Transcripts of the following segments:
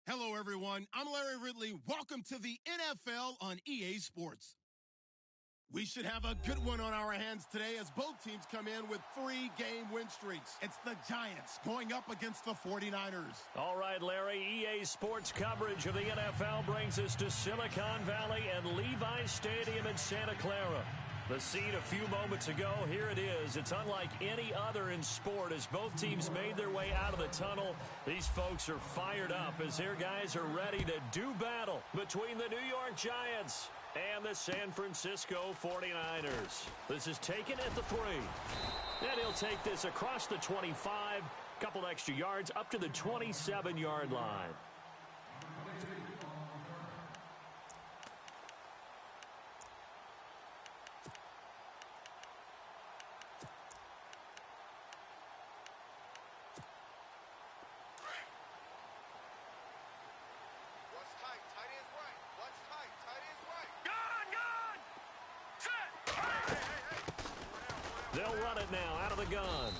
Hello, everyone. I'm Larry Ridley. Welcome to the NFL on EA Sports. We should have a good one on our hands today as both teams come in with 3-game win streaks. It's the Giants going up against the 49ers. All right, Larry, EA Sports coverage of the NFL brings us to Silicon Valley and Levi's Stadium in Santa Clara. The scene a few moments ago, here it is. It's unlike any other in sport as both teams made their way out of the tunnel. These folks are fired up as their guys are ready to do battle between the New York Giants and the San Francisco 49ers. This is taken at the 3. And he'll take this across the 25, couple extra yards up to the 27-yard line. They'll run it now out of the gun.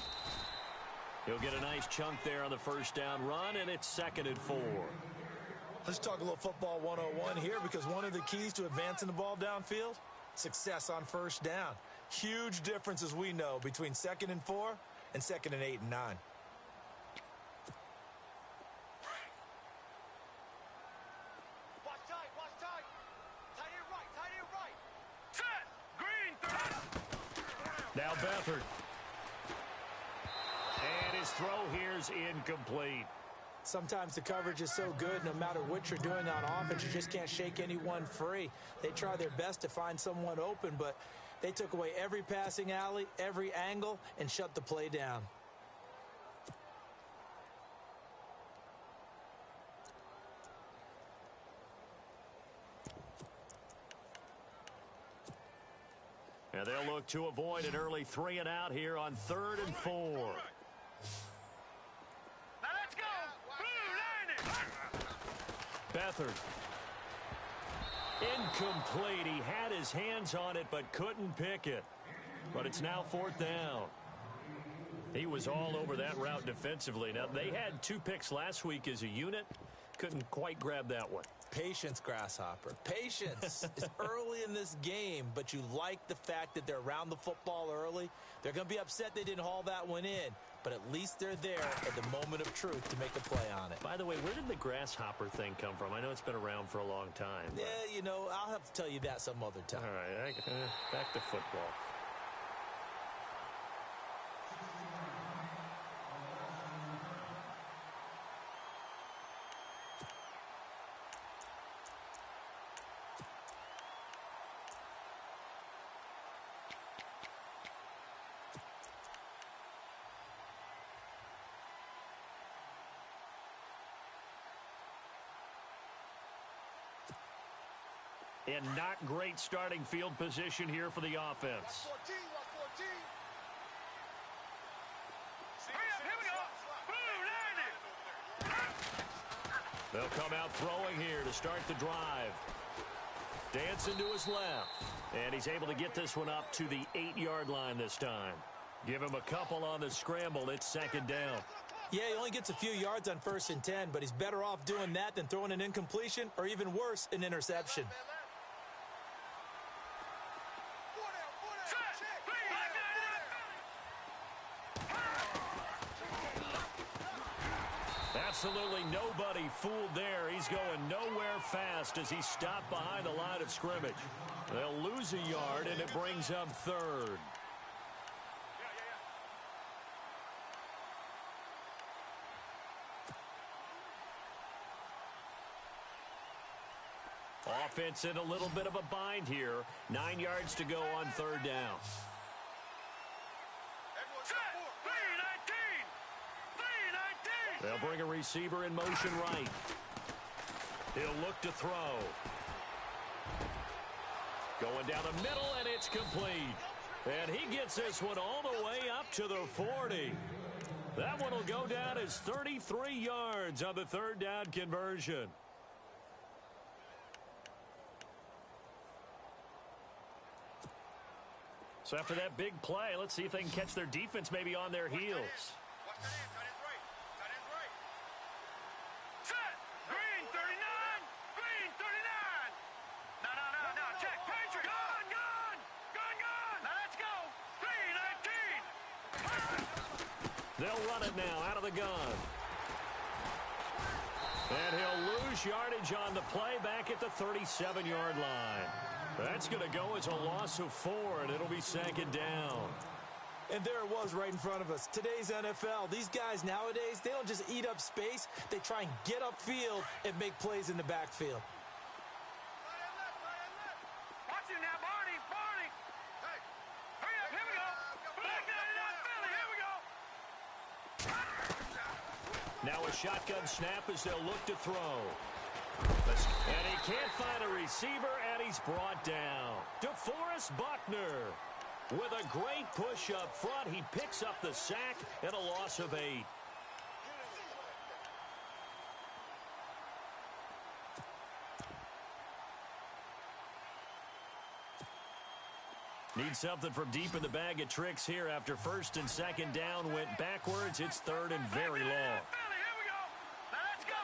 He'll get a nice chunk there on the first down run, and it's 2nd and 4. Let's talk a little football 101 here, because one of the keys to advancing the ball downfield, success on first down. Huge difference, as we know, between 2nd and 4 and 2nd and 8 and 9. Watch tight. Tight end right. Set! Green, throw! Now Beathard. And his throw here's incomplete. Sometimes the coverage is so good, no matter what you're doing on offense, you just can't shake anyone free. They try their best to find someone open, but they took away every passing alley, every angle, and shut the play down. Now they'll look to avoid an early 3 and out here on 3rd and 4. Now let's go! Blue, line it! Beathard. Incomplete. He had his hands on it but couldn't pick it. But it's now 4th down. He was all over that route defensively. Now, they had 2 picks last week as a unit. Couldn't quite grab that one. Patience, Grasshopper. Patience. It's early in this game, but you like the fact that they're around the football early. They're going to be upset they didn't haul that one in, but at least they're there at the moment of truth to make a play on it. By the way, where did the grasshopper thing come from? I know it's been around for a long time. But... yeah, you know, I'll have to tell you that some other time. All right, back to football. And not great starting field position here for the offense. Hurry up, here we go! Blue, line it! They'll come out throwing here to start the drive. Dancing to his left. And he's able to get this one up to the 8-yard line this time. Give him a couple on the scramble. It's 2nd down. Yeah, he only gets a few yards on 1st and 10, but he's better off doing that than throwing an incompletion or even worse, an interception. Absolutely nobody fooled there. He's going nowhere fast as he's stopped behind the line of scrimmage. They'll lose a yard, and it brings up 3rd. Offense in a little bit of a bind here. 9 yards to go on 3rd down. They'll bring a receiver in motion right. He'll look to throw. Going down the middle, and it's complete. And he gets this one all the way up to the 40. That one will go down as 33 yards on the 3rd down conversion. So after that big play, let's see if they can catch their defense maybe on their heels. Set! Green, run it now out of the gun. And he'll lose yardage on the play back at the 37-yard line. That's going to go as a loss of 4, and it'll be second down. And there it was right in front of us. Today's NFL, these guys nowadays, they don't just eat up space. They try and get upfield and make plays in the backfield. Watch it now, Barney. Barney. Hey, hurry up. Here we go. Back 99 Philly. Here we go. Now a shotgun snap as they'll look to throw. And he can't find a receiver, and he's brought down. DeForest Buckner with a great push up front. He picks up the sack and a loss of 8. Need something from deep in the bag of tricks here after first and second down went backwards. It's third and very long. Philly, here we go. Now let's go.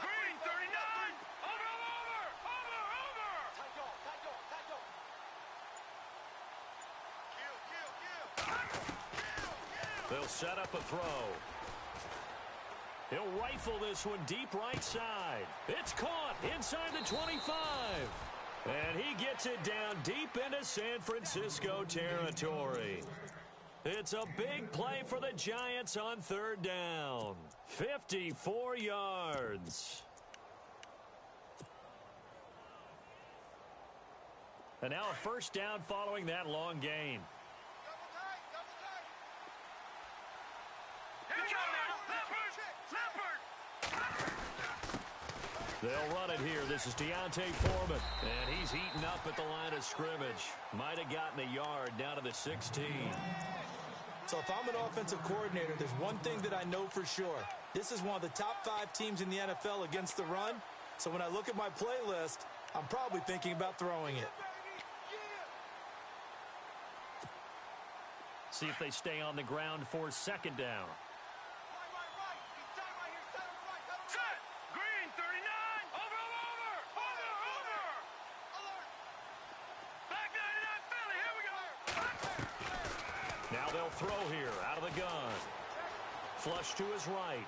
Green, 39. Over. Tight go. Kill. They'll set up a throw. He'll rifle this one deep right side. It's caught inside the 25. And he gets it down deep into San Francisco territory. It's a big play for the Giants on third down. 54 yards. And now a first down following that long gain. Here we go now. Leopard. They'll run it here. This is Deontay Foreman. And he's heating up at the line of scrimmage. Might have gotten a yard down to the 16. So if I'm an offensive coordinator, there's one thing that I know for sure. This is one of the top 5 teams in the NFL against the run. So when I look at my playlist, I'm probably thinking about throwing it. See if they stay on the ground for second down. Set. Green, 39. Over. Back 99 Philly. Here we go. Now they'll throw here out of the gun. Flush to his right.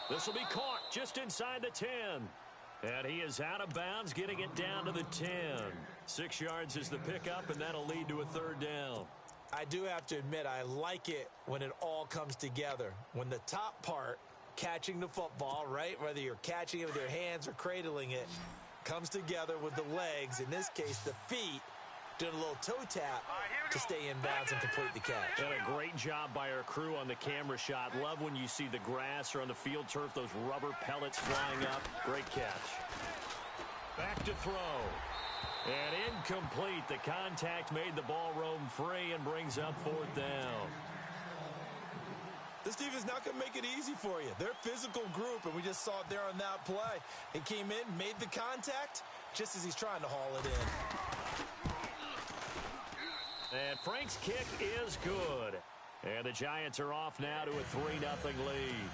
This will be caught just inside the 10. And he is out of bounds, getting it down to the 10. 6 yards is the pickup, and that'll lead to a third down. I do have to admit, I like it when it all comes together. When the top part, catching the football, right, whether you're catching it with your hands or cradling it, comes together with the legs, in this case the feet, doing a little toe tap to stay in bounds and complete the catch. And a great job by our crew on the camera shot. Love when you see the grass or on the field turf, those rubber pellets flying up. Great catch. Back to throw. And incomplete. The contact made the ball roam free and brings up fourth down. This defense not going to make it easy for you. They're a physical group, and we just saw it there on that play. He came in, made the contact, just as he's trying to haul it in. And Frank's kick is good. And the Giants are off now to a 3-0 lead.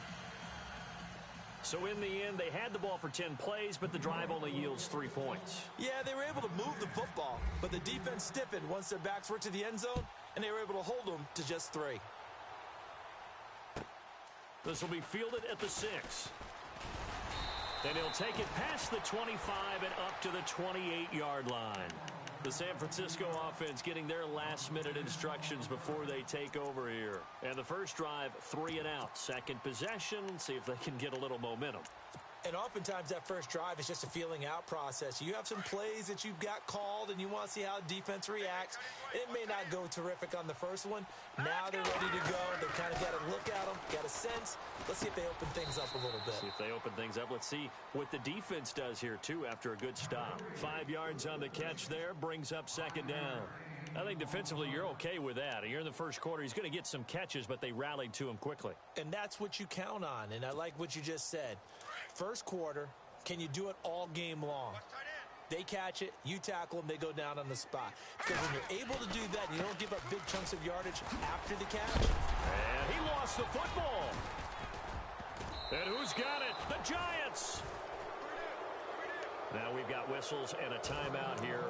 So in the end, they had the ball for 10 plays, but the drive only yields 3 points. Yeah, they were able to move the football, but the defense stiffened once their backs were to the end zone, and they were able to hold them to just 3. This will be fielded at the 6. And he'll take it past the 25 and up to the 28-yard line. The San Francisco offense getting their last-minute instructions before they take over here. And the first drive, 3 and out. Second possession, see if they can get a little momentum. And oftentimes that first drive is just a feeling out process. You have some plays that you've got called and you want to see how defense reacts. It may not go terrific on the first one. Now they're ready to go. They kind of got to look at them, got a sense. Let's see if they open things up a little bit. See if they open things up. Let's see what the defense does here, too, after a good stop. 5 yards on the catch there, brings up second down. I think defensively you're okay with that. You're in the first quarter. He's going to get some catches, but they rallied to him quickly. And that's what you count on, and I like what you just said. First quarter, can you do it all game long? They catch it, you tackle them, they go down on the spot. Because when you're able to do that, you don't give up big chunks of yardage after the catch. And he lost the football. And who's got it? The Giants. Now we've got whistles and a timeout here.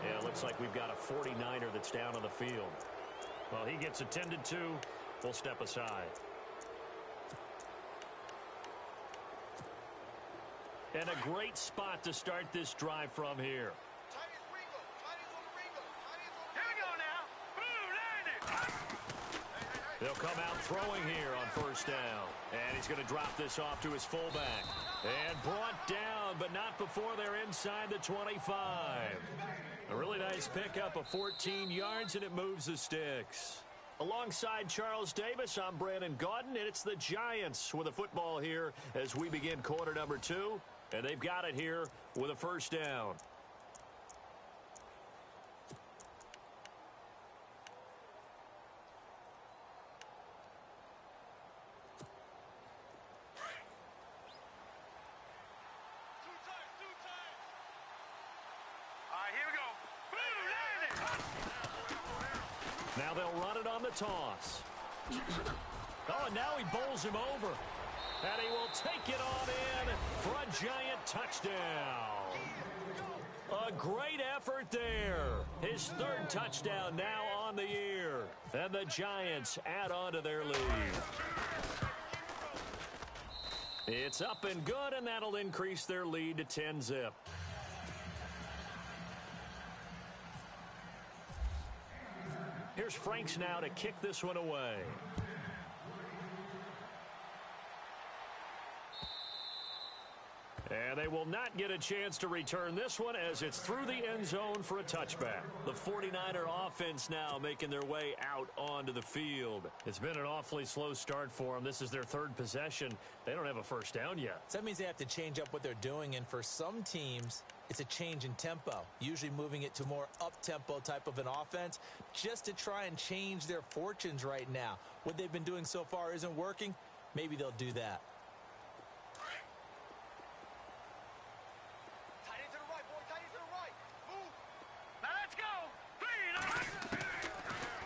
And it looks like we've got a 49er that's down on the field. Well, he gets attended to. We'll step aside. And a great spot to start this drive from here. Here we go now. Boom, landed. They'll come out throwing here on first down. And he's going to drop this off to his fullback. And brought down, but not before they're inside the 25. A really nice pickup of 14 yards, and it moves the sticks. Alongside Charles Davis, I'm Brandon Gaudin, and it's the Giants with a football here as we begin quarter number 2. And they've got it here with a first down. All right, here we go. Boom, landed. Now they'll run it on the toss. Oh, and now he bowls him over. And he will take it on in for a Giant touchdown. A great effort there. His third touchdown now on the year. And the Giants add on to their lead. It's up and good, and that'll increase their lead to 10-zip. Here's Franks now to kick this one away. And they will not get a chance to return this one as it's through the end zone for a touchback. The 49er offense now making their way out onto the field. It's been an awfully slow start for them. This is their third possession. They don't have a first down yet. So that means they have to change up what they're doing, and for some teams, it's a change in tempo, usually moving it to more up-tempo type of an offense just to try and change their fortunes right now. What they've been doing so far isn't working. Maybe they'll do that.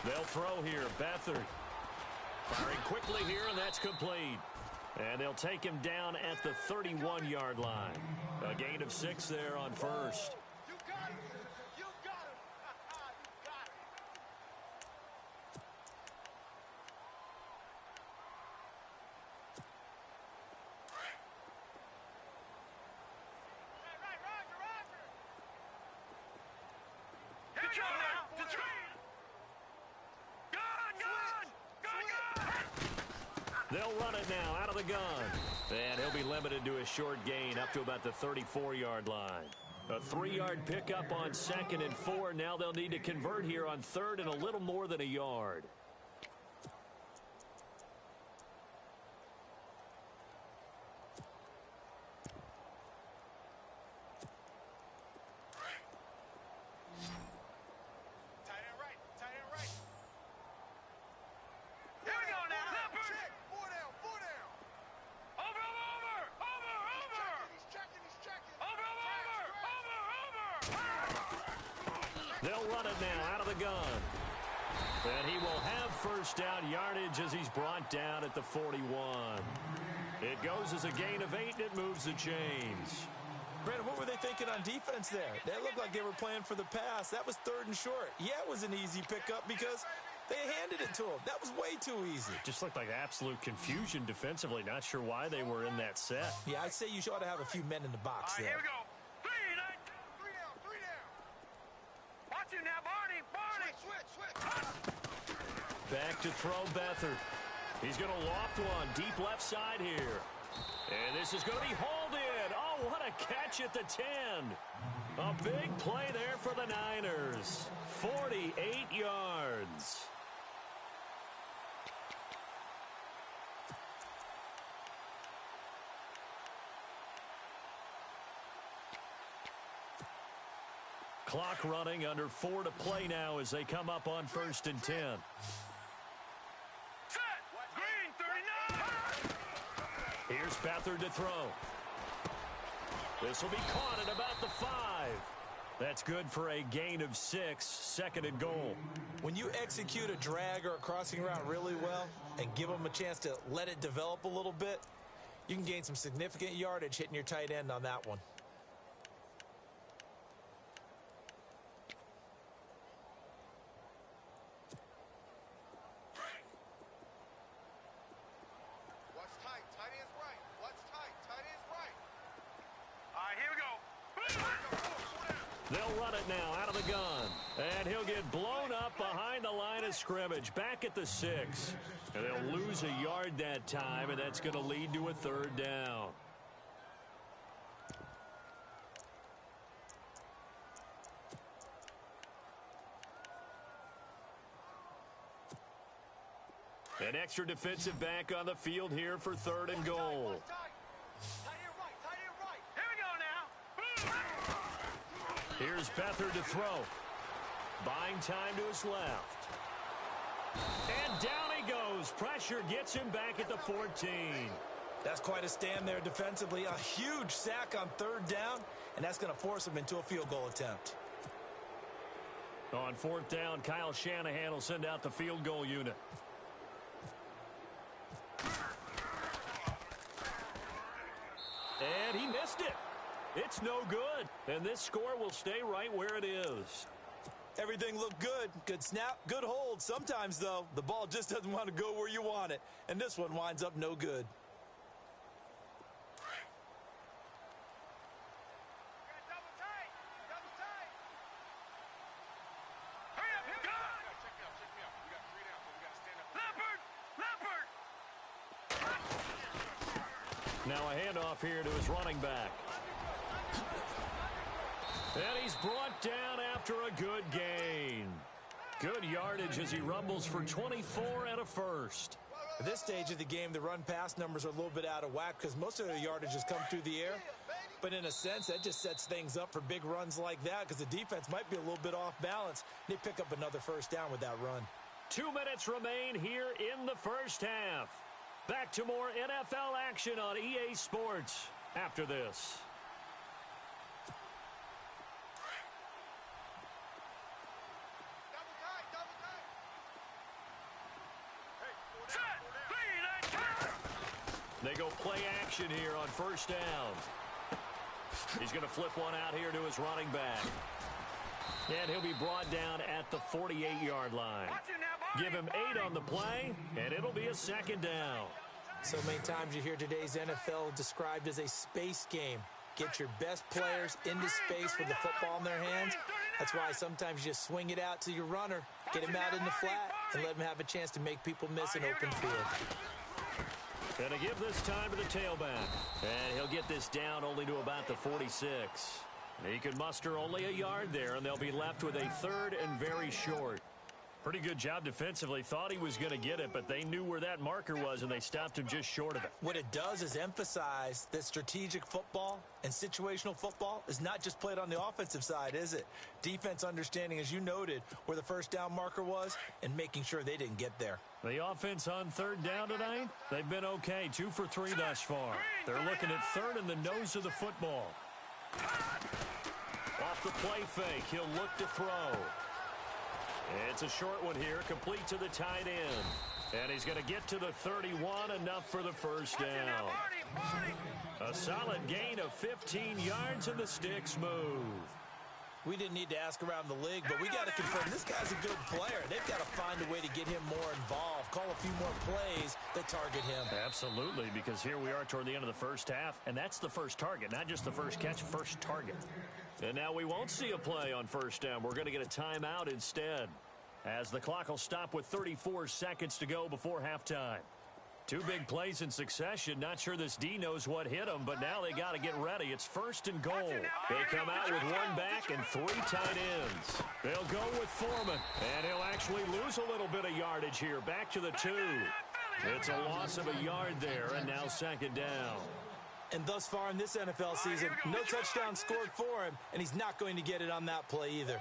They'll throw here. Beathard firing quickly here, and that's complete. And they'll take him down at the 31-yard line. A gain of 6 there on first. You got him. You got him. You got him. Right, Roger. Here we go now. To three. They'll run it now out of the gun. And he'll be limited to a short gain up to about the 34-yard line. A 3-yard pickup on 2nd and 4. Now they'll need to convert here on 3rd and a little more than a yard. They'll run it now out of the gun. And he will have first down yardage as he's brought down at the 41. It goes as a gain of 8, and it moves the chains. Brandon, what were they thinking on defense there? They looked like they were playing for the pass. That was 3rd and short. Yeah, it was an easy pickup because they handed it to him. That was way too easy. Just looked like absolute confusion defensively. Not sure why they were in that set. Yeah, I'd say you ought to have a few men in the box there. Here we go. Three down. Watch him now, Barney. Switch. Back to throw Beathard. He's going to loft one deep left side here. And this is going to be hauled in. Oh, what a catch at the 10. A big play there for the Niners. 48 yards. Clock running, under 4 to play now as they come up on 1st and 10. Set. Green 39. Here's Beathard to throw. This will be caught at about the 5. That's good for a gain of 6, 2nd and goal. When you execute a drag or a crossing route really well and give them a chance to let it develop a little bit, you can gain some significant yardage hitting your tight end on that one. They'll run it now out of the gun. And he'll get blown up behind the line of scrimmage, back at the 6. And they'll lose a yard that time, and that's going to lead to a 3rd down. An extra defensive back on the field here for 3rd and goal. Here's Beathard to throw. Buying time to his left. And down he goes. Pressure gets him back at the 14. That's quite a stand there defensively. A huge sack on 3rd down, and that's going to force him into a field goal attempt. On 4th down, Kyle Shanahan will send out the field goal unit. And he missed it. It's no good. And this score will stay right where it is. Everything looked good. Good snap, good hold. Sometimes, though, the ball just doesn't want to go where you want it. And this one winds up no good. Now a handoff here to his running back. And he's brought down after a good gain. Good yardage as he rumbles for 24 and a 1st. At this stage of the game, the run-pass numbers are a little bit out of whack because most of their yardage has come through the air. But in a sense, that just sets things up for big runs like that because the defense might be a little bit off balance. They pick up another 1st down with that run. 2 minutes remain here in the 1st half. Back to more NFL action on EA Sports after this. They go play action here on 1st down. He's going to flip one out here to his running back. And he'll be brought down at the 48-yard line. Give him 8 on the play, and it'll be a 2nd down. So many times you hear today's NFL described as a space game. Get your best players into space with the football in their hands. That's why sometimes you just swing it out to your runner, get him out in the flat, and let him have a chance to make people miss an open field. And to give this time to the tailback. And he'll get this down only to about the 46. He can muster only a yard there, and they'll be left with a 3rd and very short. Pretty good job defensively. Thought he was going to get it, but they knew where that marker was, and they stopped him just short of it. What it does is emphasize that strategic football and situational football is not just played on the offensive side, is it? Defense understanding, as you noted, where the 1st down marker was and making sure they didn't get there. The offense on 3rd down tonight, they've been okay. 2 for 3 thus far. They're looking at 3rd in the nose of the football. Off the play fake, he'll look to throw. It's a short one here, complete to the tight end. And he's going to get to the 31, enough for the 1st down. A solid gain of 15 yards, and the sticks move. We didn't need to ask around the league, but we got to confirm this guy's a good player. They've got to find a way to get him more involved, call a few more plays that target him. Absolutely, because here we are toward the end of the 1st half, and that's the first target, not just the first catch, first target. And now we won't see a play on 1st down. We're going to get a timeout instead, as the clock will stop with 34 seconds to go before halftime. 2 big plays in succession. Not sure this D knows what hit them, but now they got to get ready. It's 1st and goal. They come out with 1 back and 3 tight ends. They'll go with Foreman, and he'll actually lose a little bit of yardage here. Back to the 2. It's a loss of a yard there, and now 2nd down. And thus far in this NFL season, no touchdown scored for him, and he's not going to get it on that play either.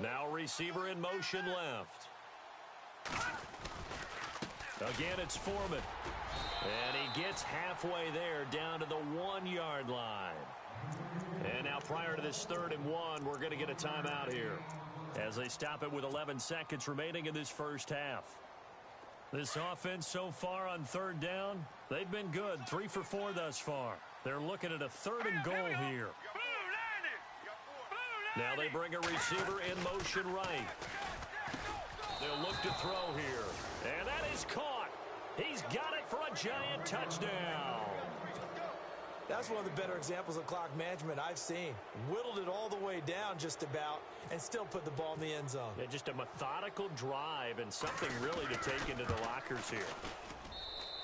Now receiver in motion left. Again, it's Foreman. And he gets halfway there, down to the 1-yard line. And now prior to this 3rd and 1, we're going to get a timeout here, as they stop it with 11 seconds remaining in this 1st half. This offense so far on 3rd down, they've been good. 3 for 4 thus far. They're looking at a 3rd and goal here. Now they bring a receiver in motion right. They'll look to throw here. And that is caught. He's got it for a giant touchdown. That's one of the better examples of clock management I've seen. Whittled it all the way down just about and still put the ball in the end zone. Yeah, just a methodical drive and something really to take into the lockers here.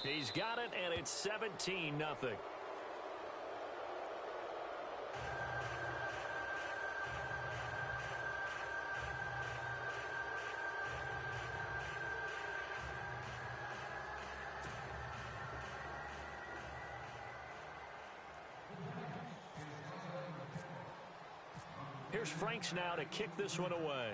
He's got it, and it's 17-0. Here's Franks now to kick this one away.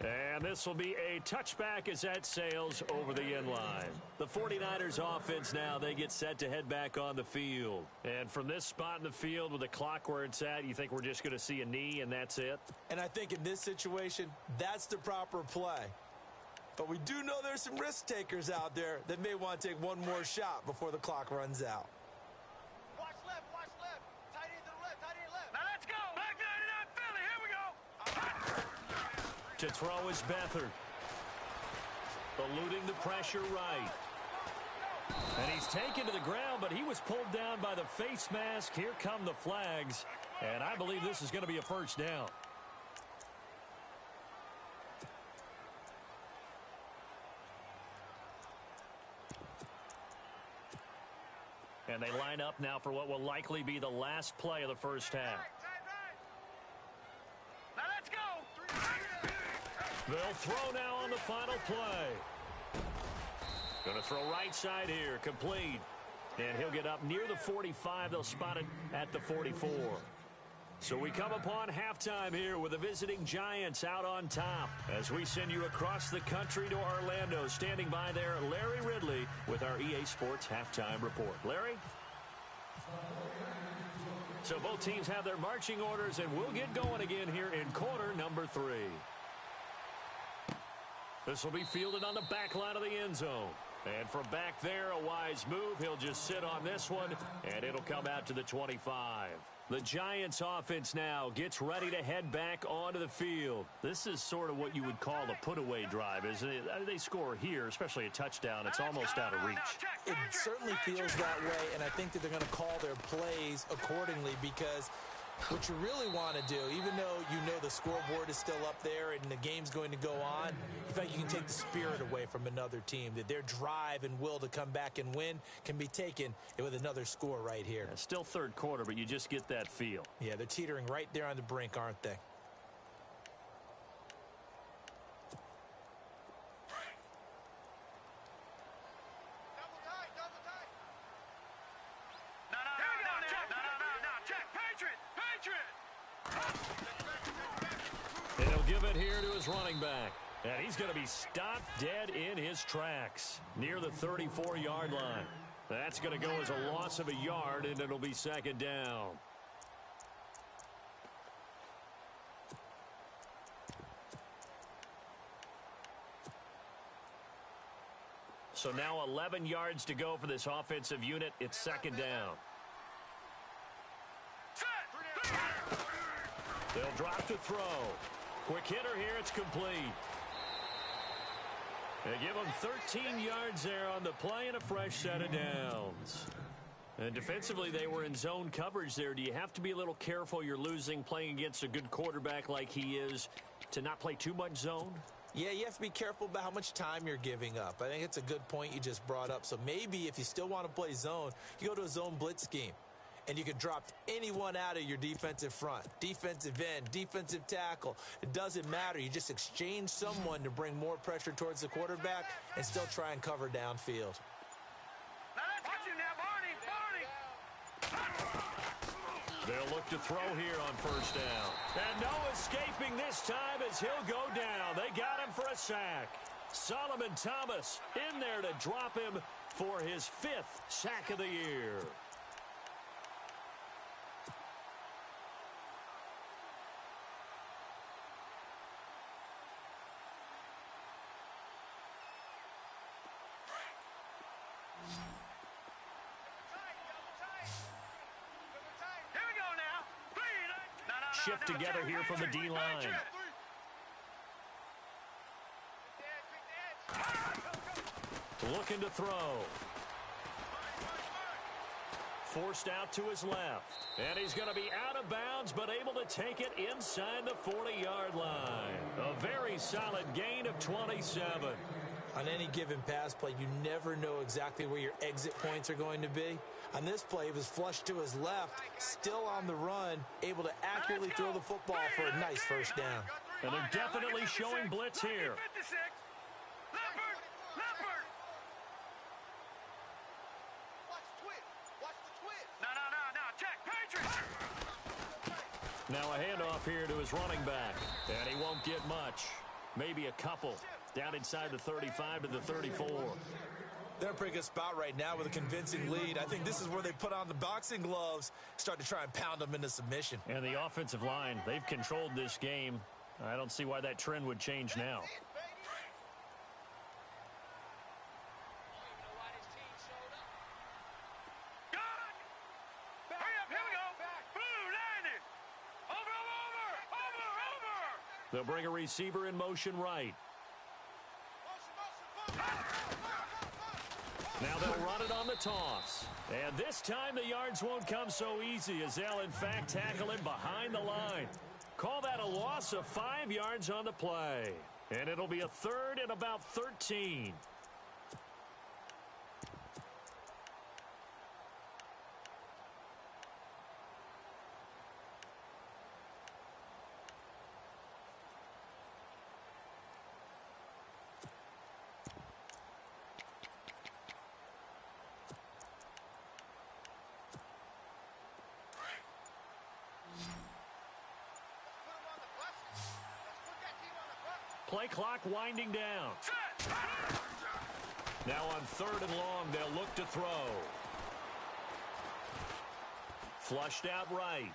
And this will be a touchback as that sails over the end line. The 49ers offense now, they get set to head back on the field. And from this spot in the field with the clock where it's at, you think we're just going to see a knee and that's it? And I think in this situation, that's the proper play. But we do know there's some risk takers out there that may want to take one more shot before the clock runs out. Watch left, tight end to the left, tight end left. Now let's go, Black 99 Philly, here we go. To throw is Beathard. Eluding the pressure right. And he's taken to the ground, but he was pulled down by the face mask. Here come the flags. And I believe this is going to be a first down. And they line up now for what will likely be the last play of the first half. Now let's go. They'll throw now on the final play. Going to throw right side here, complete. And he'll get up near the 45. They'll spot it at the 44. So we come upon halftime here with the visiting Giants out on top. As we send you across the country to Orlando, standing by there, Larry Ridley with our EA Sports Halftime Report. Larry? So both teams have their marching orders, and we'll get going again here in quarter number 3. This will be fielded on the back line of the end zone. And from back there, a wise move. He'll just sit on this one, and it'll come out to the 25. The Giants offense now gets ready to head back onto the field. This is sort of what you would call a put-away drive, isn't it? They score here, especially a touchdown. It's almost out of reach. It certainly feels that way, and I think that they're going to call their plays accordingly because what you really want to do, even though you know the scoreboard is still up there and the game's going to go on, in fact, you can take the spirit away from another team, that their drive and will to come back and win can be taken with another score right here. Yeah, still third quarter, but you just get that feel. Yeah, they're teetering right there on the brink, aren't they? And he'll give it here to his running back. And he's going to be stopped dead in his tracks near the 34-yard line. That's going to go as a loss of a yard, and it'll be second down. So now 11 yards to go for this offensive unit. It's second down. They'll drop to throw. Quick hitter here. It's complete. They give them 13 yards there on the play and a fresh set of downs. And defensively, they were in zone coverage there. Do you have to be a little careful? You're losing playing against a good quarterback like he is to not play too much zone? Yeah, you have to be careful about how much time you're giving up. I think it's a good point you just brought up. So maybe if you still want to play zone, you go to a zone blitz scheme. And you can drop anyone out of your defensive front, defensive end, defensive tackle. It doesn't matter. You just exchange someone to bring more pressure towards the quarterback and still try and cover downfield. They'll look to throw here on first down. And no escaping this time as he'll go down. They got him for a sack. Solomon Thomas in there to drop him for his 5th sack of the year. Shift together here from the D-line. Looking to throw. Forced out to his left. And he's going to be out of bounds, but able to take it inside the 40-yard line. A very solid gain of 27. On any given pass play, you never know exactly where your exit points are going to be. On this play, he was flushed to his left, still on the run, able to accurately throw the football for a nice first down. And they're definitely showing blitz here. Now a handoff here to his running back. And he won't get much. Maybe a couple. Down inside the 35 to the 34. They're in a pretty good spot right now with a convincing lead. I think this is where they put on the boxing gloves, start to try and pound them into submission. And the offensive line, they've controlled this game. I don't see why that trend would change now. They'll bring a receiver in motion right. Now they'll run it on the toss. And this time the yards won't come so easy as they'll in fact tackle him behind the line. Call that a loss of 5 yards on the play. And it'll be a third and about 13. Play clock winding down. Now on 3rd and long, they'll look to throw. Flushed out right.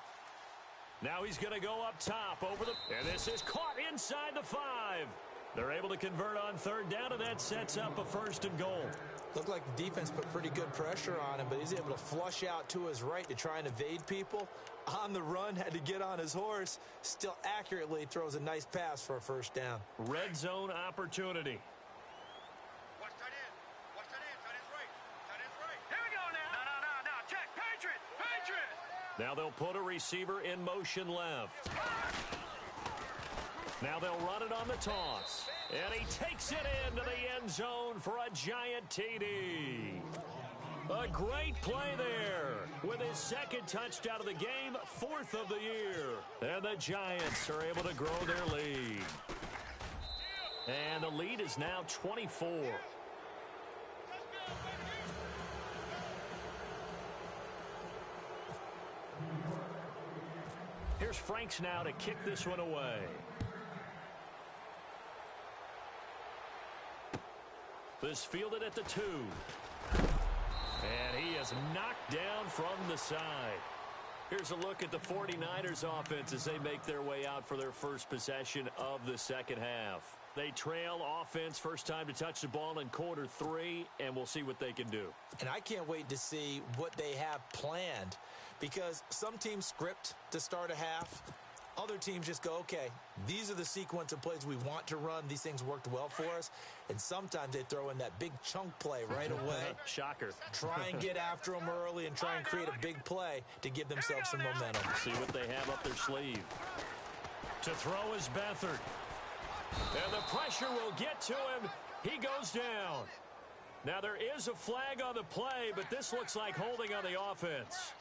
Now he's going to go up top over the... And this is caught inside the 5. They're able to convert on 3rd down, and that sets up a 1st and goal. Looked like the defense put pretty good pressure on him, but he's able to flush out to his right to try and evade people. On the run, had to get on his horse. Still accurately throws a nice pass for a 1st down. Red zone opportunity. Watch tight end. Watch tight end. Tight end's right. Tight end's right. Here we go now. No. Check. Patriot. Patriot. Now they'll put a receiver in motion left. Now they'll run it on the toss. And he takes it into the end zone for a giant TD. A great play there with his 2nd touchdown of the game, 4th of the year. And the Giants are able to grow their lead. And the lead is now 24. Here's Franks now to kick this one away. This fielded at the 2. And he is knocked down from the side. Here's a look at the 49ers offense as they make their way out for their first possession of the 2nd half. They trail offense first time to touch the ball in quarter 3, and we'll see what they can do. And I can't wait to see what they have planned, because some teams script to start a half. Other teams just go, okay, these are the sequence of plays we want to run. These things worked well for us. And sometimes they throw in that big chunk play right away. Shocker. Try and get after them early and try and create a big play to give themselves some momentum. See what they have up their sleeve. To throw is Beathard. And the pressure will get to him. He goes down. Now there is a flag on the play, but this looks like holding on the offense.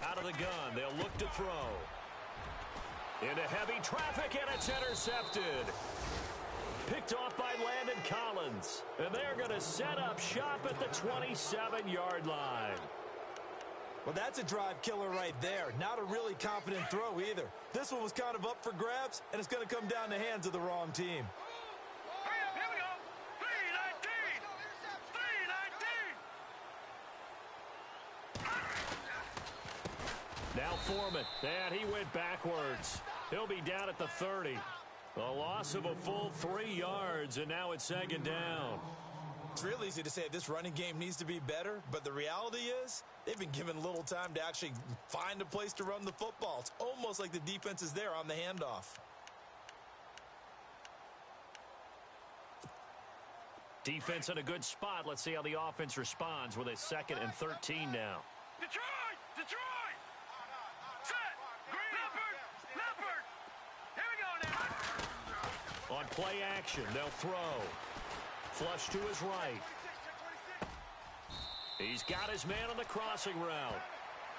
Out of the gun, they'll look to throw. Into heavy traffic, and it's intercepted. Picked off by Landon Collins. And they're going to set up shop at the 27-yard line. Well, that's a drive killer right there. Not a really confident throw either. This one was kind of up for grabs, and it's going to come down the hands of the wrong team. Here we go. 3-19. Now Foreman, and he went backwards. He'll be down at the 30. A loss of a full 3 yards, and now it's second down. It's real easy to say this running game needs to be better, but the reality is they've been given little time to actually find a place to run the football. It's almost like the defense is there on the handoff. Defense in a good spot. Let's see how the offense responds with a 2nd and 13 now. Detroit! Detroit! Set! Green! Leopard! Here we go now! On play action, they'll throw. Flush to his right. He's got his man on the crossing route.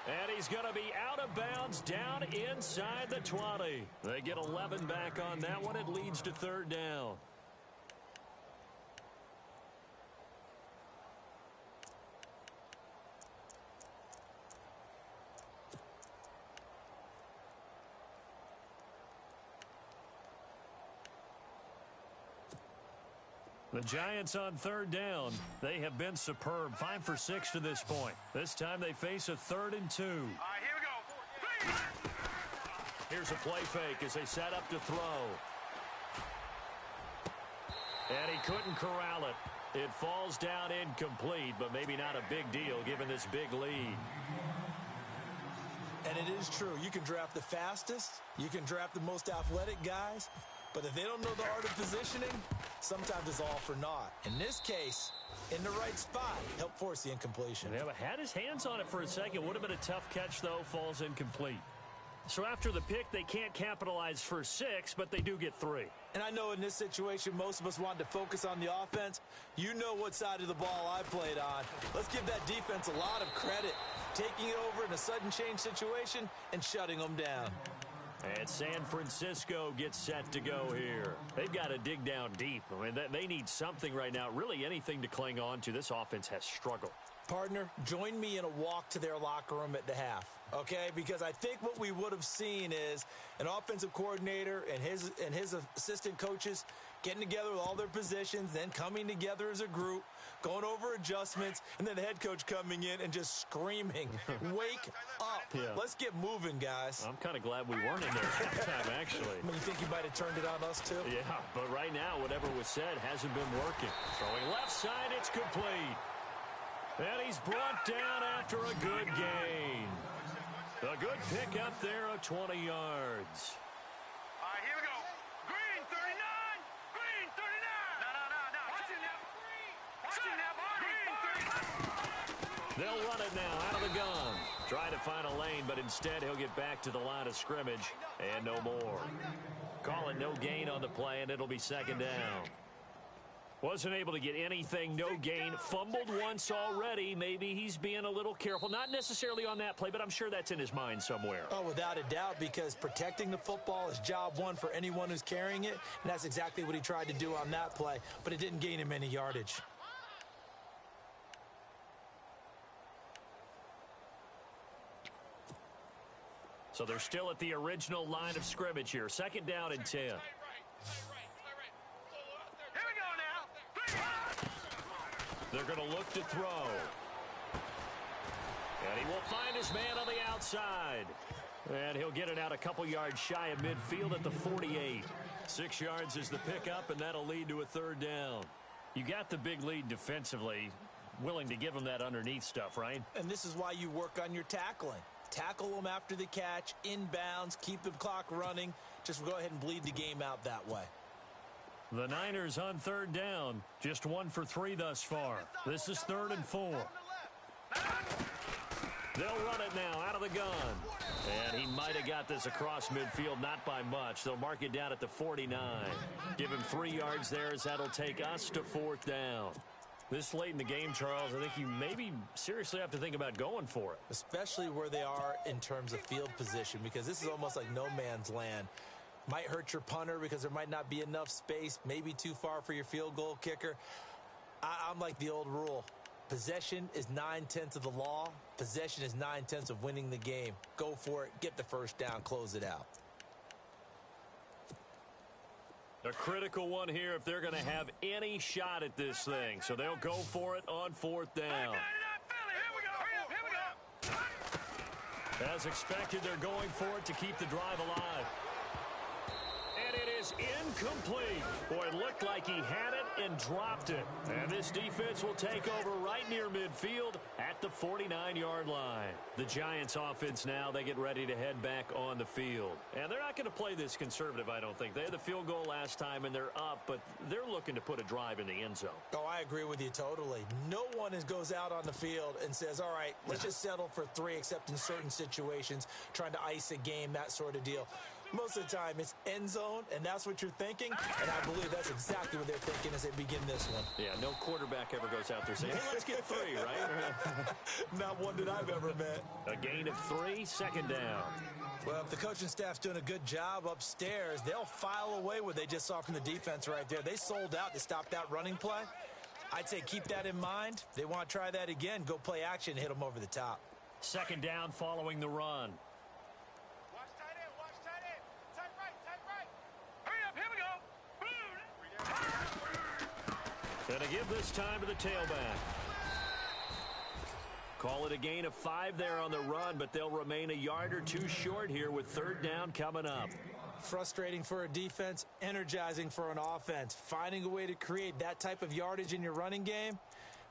And he's going to be out of bounds down inside the 20. They get 11 back on that one. It leads to 3rd down. The Giants on 3rd down. They have been superb. 5 for 6 to this point. This time they face a 3rd and 2. All right, here we go. Here's a play fake as they set up to throw. And he couldn't corral it. It falls down incomplete, but maybe not a big deal given this big lead. And it is true. You can draft the fastest. You can draft the most athletic guys. But if they don't know the art of positioning, sometimes it's all for naught. In this case, in the right spot, help force the incompletion. Yeah, but had his hands on it for a second. Would have been a tough catch, though. Falls incomplete. So after the pick, they can't capitalize for 6, but they do get 3. And I know in this situation, most of us want to focus on the offense. You know what side of the ball I played on. Let's give that defense a lot of credit. Taking it over in a sudden change situation and shutting them down. And San Francisco gets set to go here. They've got to dig down deep. I mean, they need something right now, really anything to cling on to. This offense has struggled. Partner, join me in a walk to their locker room at the half, okay? Because I think what we would have seen is an offensive coordinator and his assistant coaches getting together with all their positions, then coming together as a group, going over adjustments, and then the head coach coming in and just screaming, wake up. Yeah. Let's get moving, guys. I'm kind of glad we weren't in there at halftime, actually. I mean, you think you might have turned it on us, too? Yeah, but right now, whatever was said hasn't been working. Throwing left side, it's complete. And he's brought down after a good gain. A good pickup there of 20 yards. All right, here we go. Green, 39. Green, 39. No. Watch it now. Green, 39. They'll run it now out of the gun. Trying to find a lane, but instead he'll get back to the line of scrimmage. And no more. Call it no gain on the play, and it'll be 2nd down. Wasn't able to get anything, no gain. Fumbled once already. Maybe he's being a little careful. Not necessarily on that play, but I'm sure that's in his mind somewhere. Oh, without a doubt, because protecting the football is job one for anyone who's carrying it, and that's exactly what he tried to do on that play, but it didn't gain him any yardage. So they're still at the original line of scrimmage here. 2nd down and 10. They're going to look to throw. And he will find his man on the outside. And he'll get it out a couple yards shy of midfield at the 48. 6 yards is the pickup, and that'll lead to a 3rd down. You got the big lead defensively. Willing to give him that underneath stuff, right? And this is why you work on your tackling. Tackle them after the catch, inbounds, keep the clock running. Just go ahead and bleed the game out that way. The Niners on 3rd down. Just 1 for 3 thus far. This is 3rd and 4. They'll run it now out of the gun. And he might have got this across midfield, not by much. They'll mark it down at the 49. Give him 3 yards there as that'll take us to 4th down. This late in the game, Charles, I think you maybe seriously have to think about going for it. Especially where they are in terms of field position, because this is almost like no man's land. Might hurt your punter because there might not be enough space, maybe too far for your field goal kicker. I'm like the old rule. Possession is 9/10 of the law. Possession is 9/10 of winning the game. Go for it. Get the 1st down. Close it out. A critical one here if they're going to have any shot at this thing. So they'll go for it on 4th down. As expected, they're going for it to keep the drive alive. And it is incomplete. Boy, it looked like he had it and dropped it. And this defense will take over right near midfield at the 49-yard line. The Giants offense now, they get ready to head back on the field. And they're not going to play this conservative, I don't think. They had the field goal last time, and they're up, but they're looking to put a drive in the end zone. Oh, I agree with you totally. No one goes out on the field and says, all right, let's just settle for 3, except in certain situations, trying to ice a game, that sort of deal. Most of the time, it's end zone, and that's what you're thinking, and I believe that's exactly what they're thinking as they begin this one. Yeah, no quarterback ever goes out there saying, hey, let's get 3, right? Not one that I've ever met. A gain of 3, second down. Well, if the coaching staff's doing a good job upstairs, they'll file away what they just saw from the defense right there. They sold out to stop that running play. I'd say keep that in mind. If they want to try that again, go play action and hit them over the top. Second down following the run. Watch tight end, watch tight end. Tight right. Hurry up, here we go. Gonna give this time to the tailback. Call it a gain of 5 there on the run, but they'll remain a yard or 2 short here with third down coming up. Frustrating for a defense, energizing for an offense. Finding a way to create that type of yardage in your running game,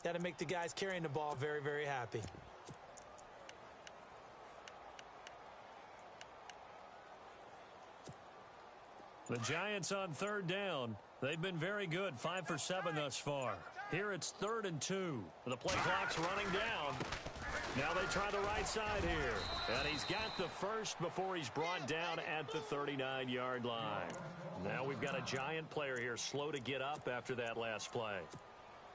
that'll make the guys carrying the ball very, very happy. The Giants on third down. They've been very good, 5 for 7 thus far. Here it's 3rd and 2. The play clock's running down. Now they try the right side here. And he's got the first before he's brought down at the 39-yard line. Now we've got a Giant player here slow to get up after that last play.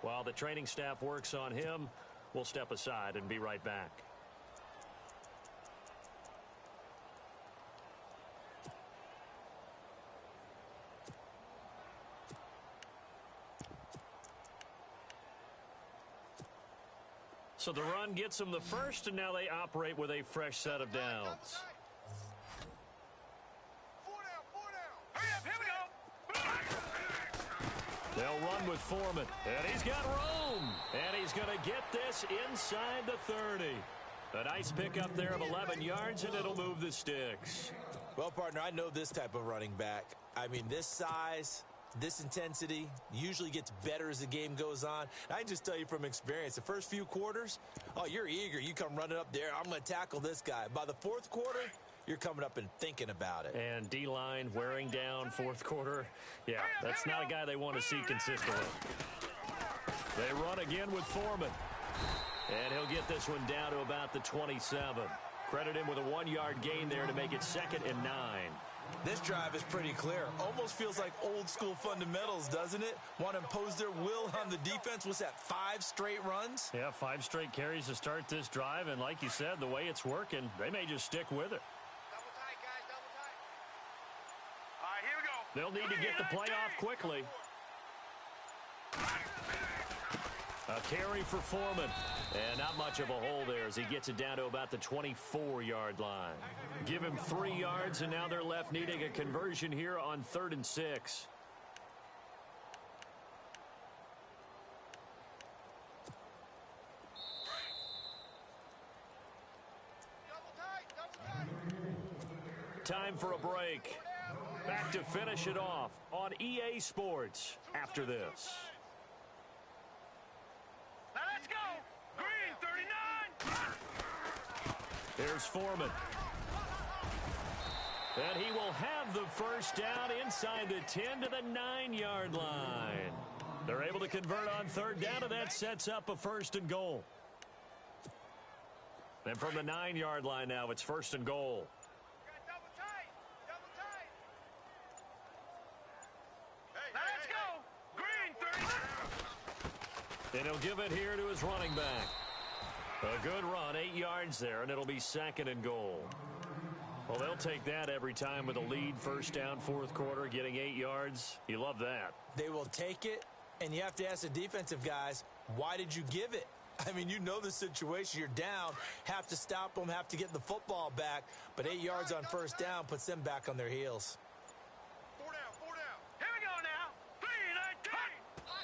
While the training staff works on him, we'll step aside and be right back. So the run gets them the first, and now they operate with a fresh set of downs. 4 down. Hurry up, here we go. They'll run with Foreman, and he's got room, and he's going to get this inside the 30. A nice pickup there of 11 yards, and it'll move the sticks. Well, partner, I know this type of running back. I mean, this size, this intensity usually gets better as the game goes on. I can just tell you from experience, the first few quarters, oh, you're eager. You come running up there. I'm going to tackle this guy. By the fourth quarter, you're coming up and thinking about it. And D-line wearing down fourth quarter. Yeah, that's not a guy they want to see consistently. They run again with Foreman. And he'll get this one down to about the 27. Credit him with a 1-yard gain there to make it 2nd and 9. This drive is pretty clear. Almost feels like old school fundamentals, doesn't it? Want to impose their will on the defense. What's that, 5 straight runs? Yeah, 5 straight carries to start this drive. And like you said, the way it's working, they may just stick with it. Double tight, guys, double tight. All right, here we go. They'll need to get the play off quickly. A carry for Foreman. And not much of a hole there as he gets it down to about the 24-yard line. Give him 3 yards, and now they're left needing a conversion here on 3rd and 6. Time for a break. Back to finish it off on EA Sports after this. Now let's go. Green, 39. Here's Foreman. And he will have the first down inside the 10 to the 9-yard line. They're able to convert on 3rd down, and that sets up a 1st and goal. And from the 9-yard line now, it's 1st and goal. Double tight. Double tight. Now let's go. Green, 39. And he'll give it here to his running back. A good run, 8 yards there, and it'll be 2nd and goal. Well, they'll take that every time with a lead, 1st down, 4th quarter, getting 8 yards. You love that. They will take it, and you have to ask the defensive guys, why did you give it? I mean, you know the situation. You're down, have to stop them, have to get the football back, but 8 yards on 1st down puts them back on their heels. 4 down. Here we go now. 3,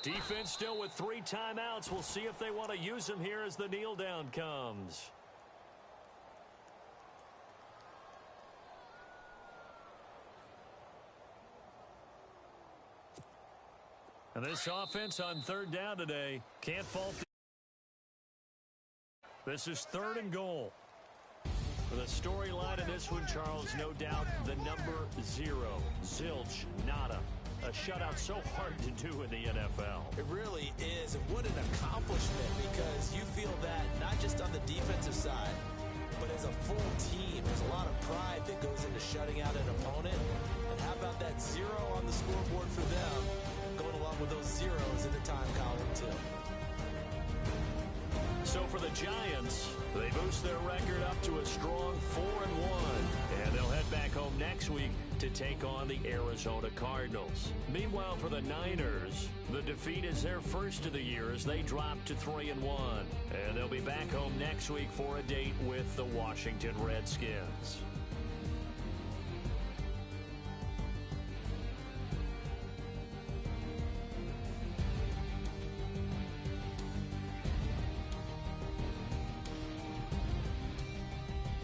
19. Defense still with 3 timeouts. We'll see if they want to use them here as the kneel down comes. And this offense on third down today can't fault. This is 3rd and goal. For the storyline of this one, Charles, no doubt the number 0. Zilch, nada. A shutout so hard to do in the NFL. It really is, and what an accomplishment, because you feel that not just on the defensive side, but as a full team. There's a lot of pride that goes into shutting out an opponent. And how about that 0 on the scoreboard for them, going along with those zeros in the time column, too. So for the Giants, they boost their record up to a strong 4-1. And they'll head back home next week to take on the Arizona Cardinals. Meanwhile, for the Niners, the defeat is their first of the year as they drop to 3-1. And they'll be back home next week for a date with the Washington Redskins.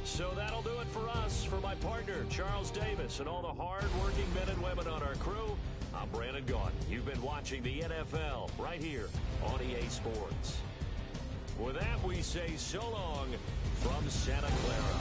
So that'll do it for us. For my partner, Charles Davis, and all the hard-working men and women on our crew, I'm Brandon Gaudin. You've been watching the NFL right here on EA Sports. With that, we say so long from Santa Clara.